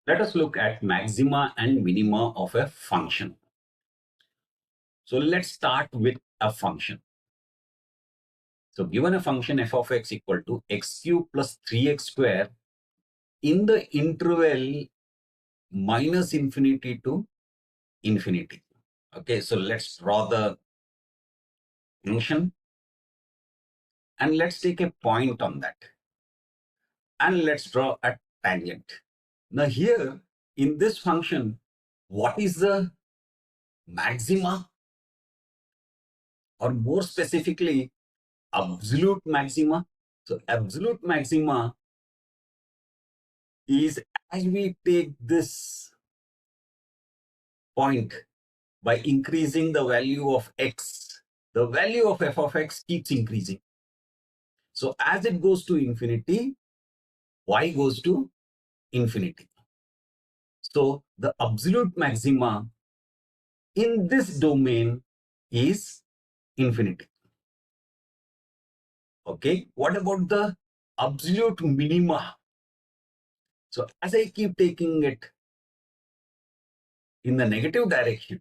Let us look at maxima and minima of a function. So let's start with a function. So given a function f of x equal to x cube plus 3x square in the interval minus infinity to infinity. Okay, so let's draw the function and let's take a point on that. And let's draw a tangent. Now here in this function, what is the maxima, or more specifically absolute maxima? So absolute maxima is as we take this point by increasing the value of x, the value of f of x keeps increasing. So as it goes to infinity, y goes to infinity. So the absolute maxima in this domain is infinity. Okay, what about the absolute minima? So as I keep taking it in the negative direction,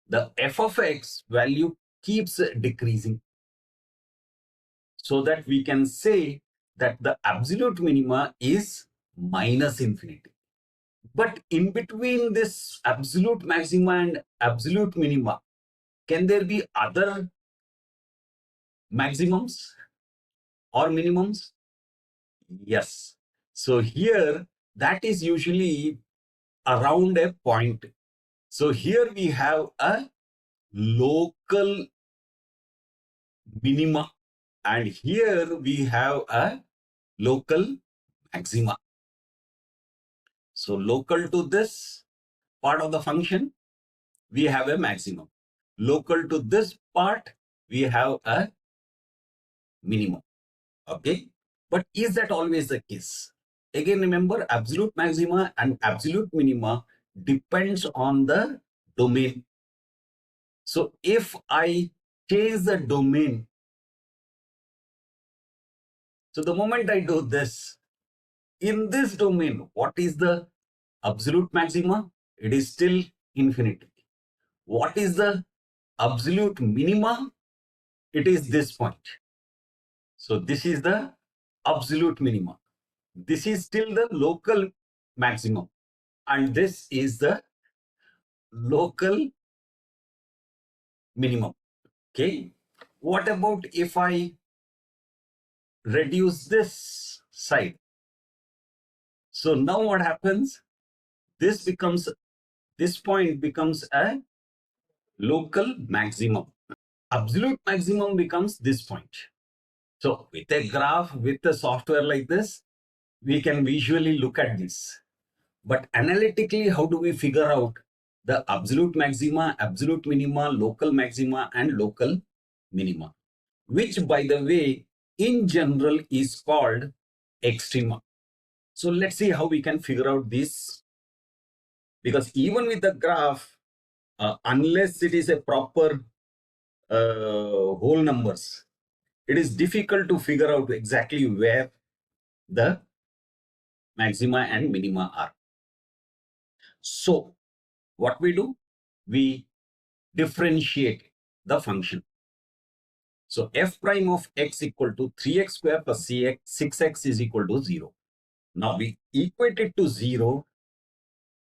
the f of x value keeps decreasing, so that we can say that the absolute minima is minus infinity. But in between this absolute maxima and absolute minima, can there be other maximums or minimums? Yes. So here that is usually around a point. So here we have a local minima and here we have a local maxima. So local to this part of the function, we have a maximum. Local to this part, we have a minimum. Okay. But is that always the case? Again, remember, absolute maxima and absolute minima depends on the domain. So if I change the domain, so the moment I do this, in this domain, what is the absolute maxima? It is still infinity. What is the absolute minima? It is this point. So this is the absolute minima. This is still the local maximum. And this is the local minimum. Okay. What about if I reduce this side? So now what happens? This point becomes a local maximum. Absolute maximum becomes this point. So with a graph, with a software like this, we can visually look at this. But analytically, how do we figure out the absolute maxima, absolute minima, local maxima, and local minima, which, by the way, in general is called extrema. So let's see how we can figure out this, because even with the graph, unless it is a proper whole numbers, it is difficult to figure out exactly where the maxima and minima are. So what we do, we differentiate the function. So f prime of x equal to 3x square plus 6x is equal to 0. Now we equate it to 0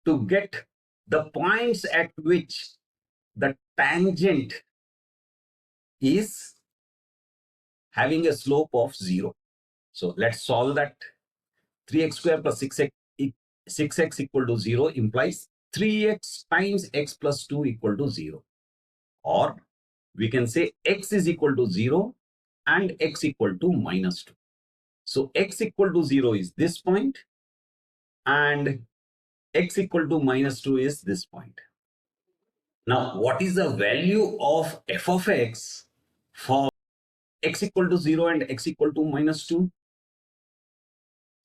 to get the points at which the tangent is having a slope of 0. So let's solve that. 3x square plus 6x equal to 0 implies 3x times x plus 2 equal to 0. Or we can say x is equal to 0 and x equal to minus 2. So x equal to 0 is this point and x equal to minus 2 is this point. Now, what is the value of f of x for x equal to 0 and x equal to minus 2?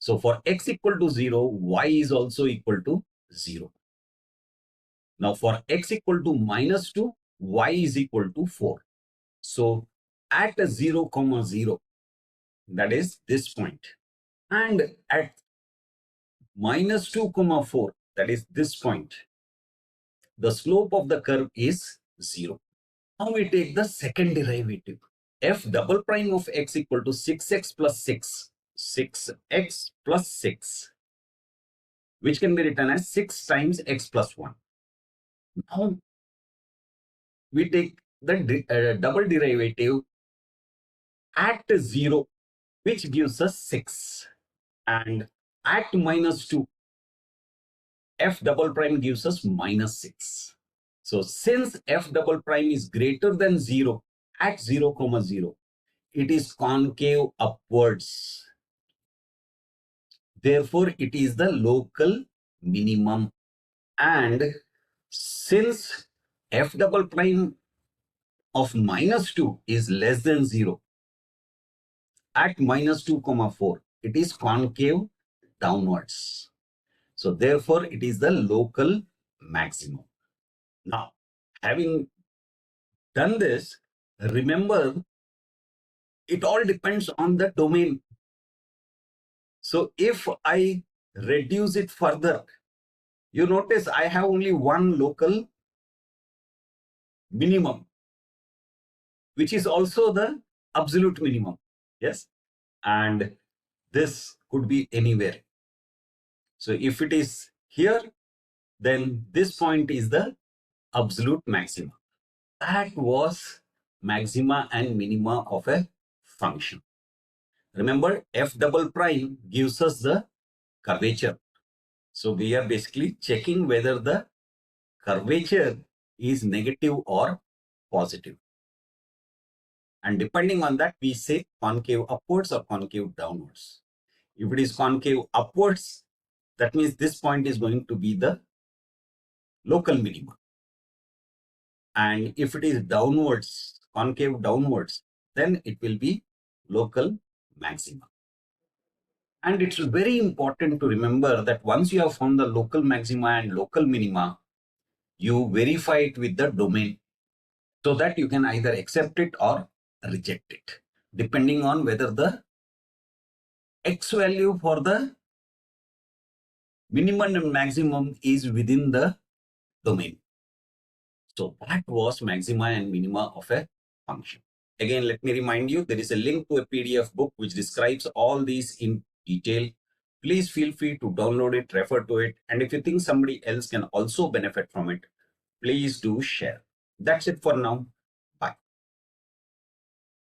So for x equal to 0, y is also equal to 0. Now for x equal to minus 2, y is equal to 4. So at 0, 0, that is this point, and at minus 2 comma 4, that is this point, the slope of the curve is 0. Now we take the second derivative. F double prime of x equal to 6x plus 6, 6x plus 6, which can be written as 6 times x plus 1. Now we take the double derivative at 0, which gives us 6. And at minus 2, f double prime gives us minus 6. So since f double prime is greater than 0 at 0 comma 0, it is concave upwards. Therefore, it is the local minimum. And since f double prime of minus 2 is less than 0 at minus 2 comma 4, it is concave downwards. So therefore, it is the local maximum. Now, having done this, remember, it all depends on the domain. So if I reduce it further, you notice I have only one local minimum, which is also the absolute minimum. Yes. And this could be anywhere. So if it is here, then this point is the absolute maxima. That was maxima and minima of a function. Remember, f double prime gives us the curvature. So we are basically checking whether the curvature is negative or positive. And depending on that, we say concave upwards or concave downwards. If it is concave upwards, that means this point is going to be the local minima. And if it is downwards, concave downwards, then it will be local maxima. And it's very important to remember that once you have found the local maxima and local minima, you verify it with the domain so that you can either accept it or reject it, depending on whether the x value for the minimum and maximum is within the domain. So that was maxima and minima of a function. Again, let me remind you, there is a link to a PDF book which describes all these in detail. Please feel free to download it, refer to it, and if you think somebody else can also benefit from it, please do share. That's it for now.